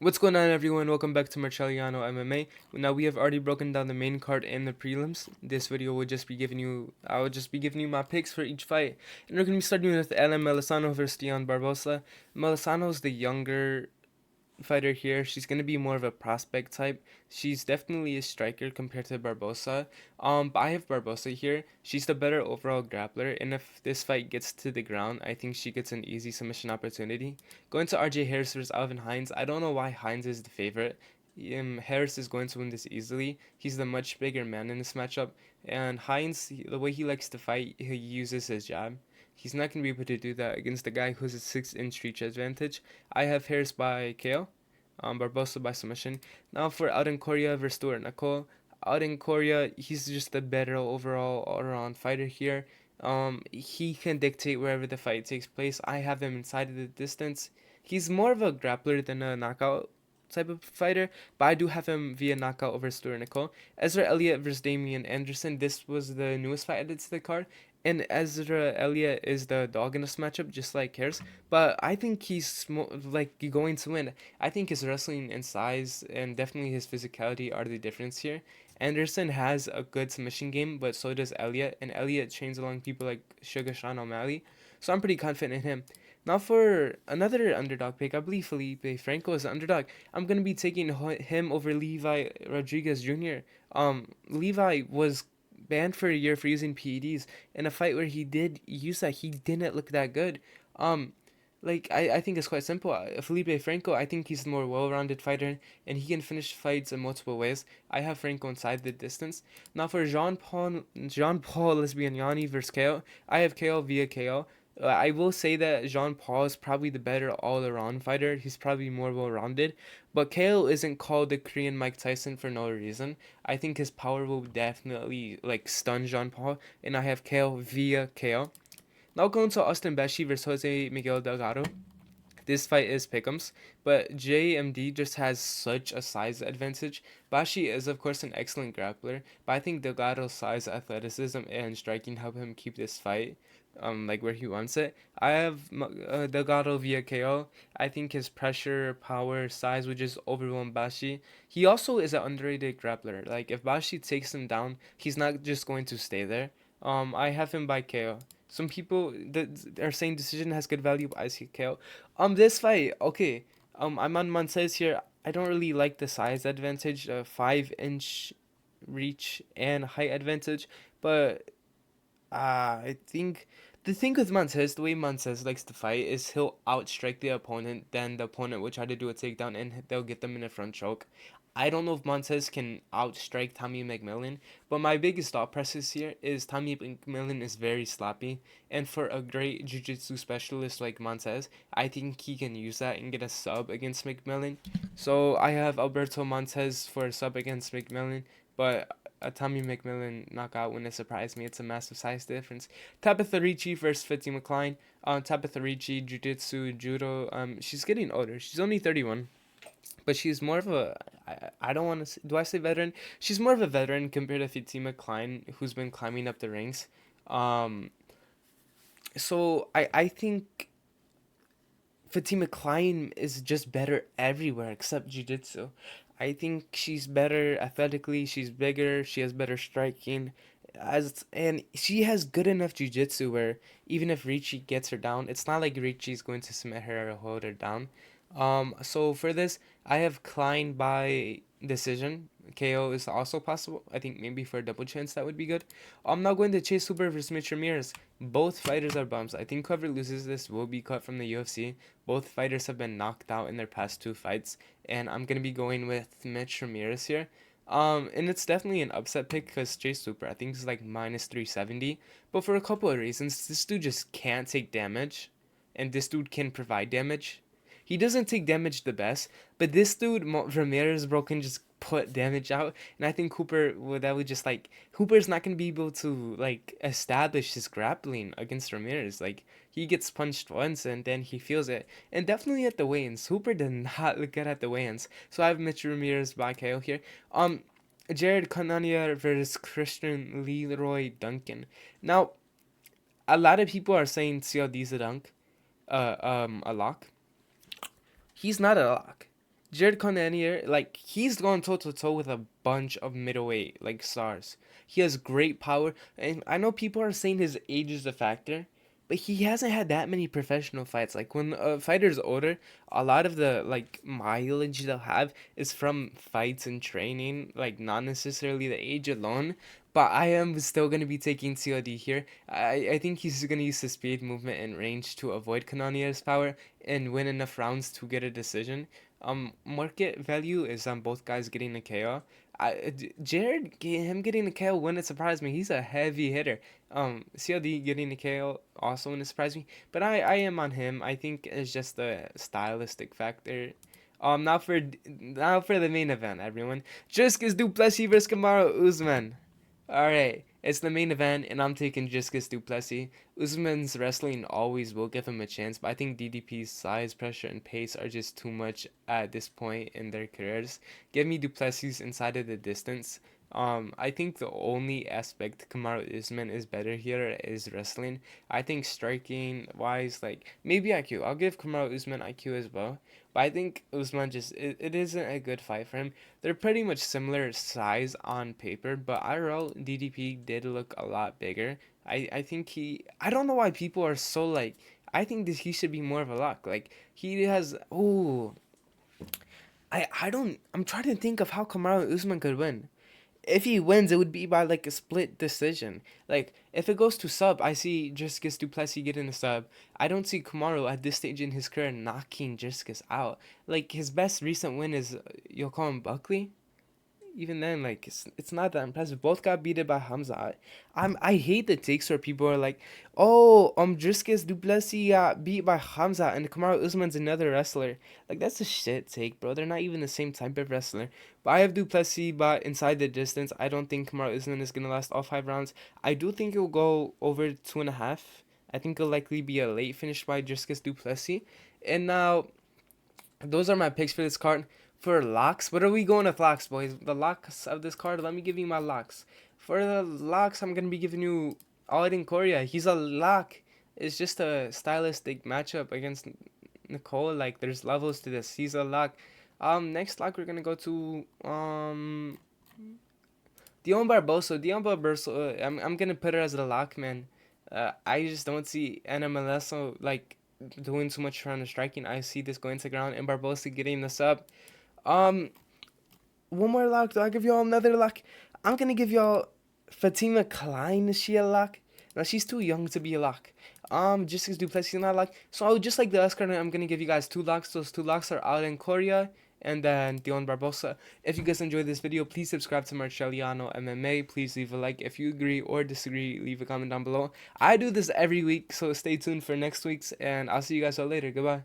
What's going on, everyone? Welcome back to Marcelliano MMA. Now we have already broken down the main card and the prelims. This video will just be giving you, I will just be giving you my picks for each fight, and we're gonna be starting with Ellen Melisano versus Dion Barbosa. Melisano is the younger fighter here. She's gonna be more of a prospect type. She's definitely a striker compared to Barbosa. But I have Barbosa here. She's the better overall grappler, and if this fight gets to the ground, I think she gets an easy submission opportunity. Going to RJ Harris versus Alvin Hines. I don't know why Hines is the favorite. Harris is going to win this easily. He's the much bigger man in this matchup, and Hines, the way he likes to fight, he uses his jab. He's not going to be able to do that against the guy who's a 6-inch reach advantage. I have Harris by KO, Barbosa by submission. Now for Auden Korea versus Stuart Nicole. Auden Korea, he's just a better overall all-around fighter here. He can dictate wherever the fight takes place. I have him inside of the distance. He's more of a grappler than a knockout type of fighter, but I do have him via knockout over Stuart Nicole. Ezra Elliott versus Damian Anderson. This was the newest fight added to the card, and Ezra Elliott is the dog in this matchup, just like Harris. But I think he's like going to win. I think his wrestling and size and definitely his physicality are the difference here. Anderson has a good submission game, but so does Elliott, and Elliott trains along people like Sugar Sean O'Malley, so I'm pretty confident in him. Now for another underdog pick, I believe Felipe Franco is an underdog. I'm gonna be taking him over Levi Rodriguez Jr. Levi was banned for a year for using PEDs. In a fight where he did use that, he didn't look that good. Um, I think it's quite simple. Felipe Franco, I think he's the more well-rounded fighter, and he can finish fights in multiple ways. I have Franco inside the distance. Now for Jean Paul Lesbianiani versus KO, I have KO via KO. I will say that Jean Paul is probably the better all-around fighter. He's probably more well-rounded, but KO isn't called the Korean Mike Tyson for no reason. I think his power will definitely like stun Jean Paul, and I have KO via KO. Now going to Austin Beshi versus Jose Miguel Delgado. This fight is pick'ems, but JMD just has such a size advantage. Bashi is of course an excellent grappler, but I think Delgado's size, athleticism, and striking help him keep this fight like where he wants it. I have Delgado via KO. I think his pressure, power, size would just overwhelm Bashi. He also is an underrated grappler. Like if Bashi takes him down, he's not just going to stay there. I have him by KO. Some people that are saying decision has good value, but I see KO. This fight, okay. I'm on Montez here. I don't really like the size advantage, 5-inch reach and height advantage, but I think the thing with Montez, the way Montez likes to fight is he'll outstrike the opponent, then the opponent will try to do a takedown and they'll get them in a front choke. I don't know if Montez can outstrike Tommy McMillan, but my biggest thought process here is Tommy McMillan is very sloppy, and for a great jiu-jitsu specialist like Montez, I think he can use that and get a sub against McMillan. So I have Alberto Montez for a sub against McMillan, but a Tommy McMillan knockout wouldn't surprise me. It's a massive size difference. Tabitha Ricci versus Fitzy McLean. Tabitha Ricci, jiu-jitsu, judo. She's getting older. She's only 31, but she's more of a I don't want to do I say veteran? She's more of a veteran compared to Fatima Klein, who's been climbing up the ranks. Um, so I think Fatima Klein is just better everywhere except jiu-jitsu. I think she's better athletically, she's bigger, she has better striking, and she has good enough jiu-jitsu where even if Ricci gets her down, it's not like Ricci's going to submit her or hold her down. So for this, I have Klein by decision. KO is also possible. I think maybe for a double chance that would be good. I'm now going to Chase Hooper versus Mitch Ramirez. Both fighters are bums. I think whoever loses this will be cut from the UFC. Both fighters have been knocked out in their past two fights, and I'm gonna be going with Mitch Ramirez here. And it's definitely an upset pick because Chase Hooper, I think, is like minus 370. But for a couple of reasons, this dude just can't take damage, and this dude can provide damage. He doesn't take damage the best, but this dude Ramirez bro can just put damage out, and I think Cooper would just like Hooper's not gonna be able to like establish his grappling against Ramirez. Like he gets punched once and then he feels it, and definitely at the weigh-ins, Hooper did not look good at the weigh-ins. So I have Mitch Ramirez by KO here. Jared Cannonier versus Christian Leroy Duncan. Now, a lot of people are saying CLD's a dunk, a lock. He's not a lock. Jared Cannonier, like he's gone toe to toe with a bunch of middleweight like stars. He has great power, and I know people are saying his age is a factor, but he hasn't had that many professional fights. Like when a fighter's older, a lot of the like mileage they'll have is from fights and training, like not necessarily the age alone. But I am still gonna be taking COD here. I think he's gonna use his speed, movement, and range to avoid Cannonier's power and win enough rounds to get a decision. Market value is on both guys getting a KO. Jared, him getting a KO wouldn't surprise me. He's a heavy hitter. CLD getting a KO also wouldn't surprise me. But I am on him. I think it's just the stylistic factor. Now for the main event, everyone. Jiscus Duplessis versus Kamaru Usman. All right, it's the main event, and I'm taking Jiscus Duplessis. Usman's wrestling always will give him a chance, but I think DDP's size, pressure, and pace are just too much at this point in their careers. Give me Duplessis inside of the distance. I think the only aspect Kamaru Usman is better here is wrestling. I think striking wise, like maybe IQ. I'll give Kamaru Usman IQ as well. But I think Usman it isn't a good fight for him. They're pretty much similar size on paper, but IRL DDP did look a lot bigger. I think I don't know why people are so like I think that he should be more of a lock. Like he has I don't I'm trying to think of how Kamaru Usman could win. If he wins, it would be by like a split decision. Like if it goes to sub, I see Jiscus Duplessis getting a sub. I don't see Kamaru at this stage in his career knocking Jiscus out. Like his best recent win is you'll call him Buckley. Even then, like it's not that impressive. Both got beaten by Hamza. I hate the takes where people are like, oh, Driscus Duplessis got beat by Hamza and Kamaru Usman's another wrestler. Like that's a shit take, bro. They're not even the same type of wrestler. But I have Duplessis, but inside the distance, I don't think Kamaru Usman is gonna last all 5 rounds. I do think it'll go over 2.5. I think it'll likely be a late finish by Driscus Duplessis. And now those are my picks for this card. For locks, what are we going with locks, boys? The locks of this card, let me give you my locks. For the locks, I'm going to be giving you Aladdin Korea. He's a lock. It's just a stylistic matchup against Nicole. Like, there's levels to this. He's a lock. Next lock, we're going to go to, Dion Barbosa. Dion Barbosa, I'm going to put her as a lock, man. I just don't see Anna Meleso, like, doing too much around the striking. I see this going to ground and Barbosa getting this up. Um, one more lock. Do I give y'all another lock? I'm gonna give y'all Fatima Klein. Is she a lock? Now she's too young to be a lock. Just as Duplessis not a lock. So just like the last card, I'm gonna give you guys 2 locks. Those 2 locks are Alden Coria and then Dion Barbosa. If you guys enjoyed this video, please subscribe to Marcelliano MMA. Please leave a like. If you agree or disagree, leave a comment down below. I do this every week, so stay tuned for next week's, and I'll see you guys all later. Goodbye.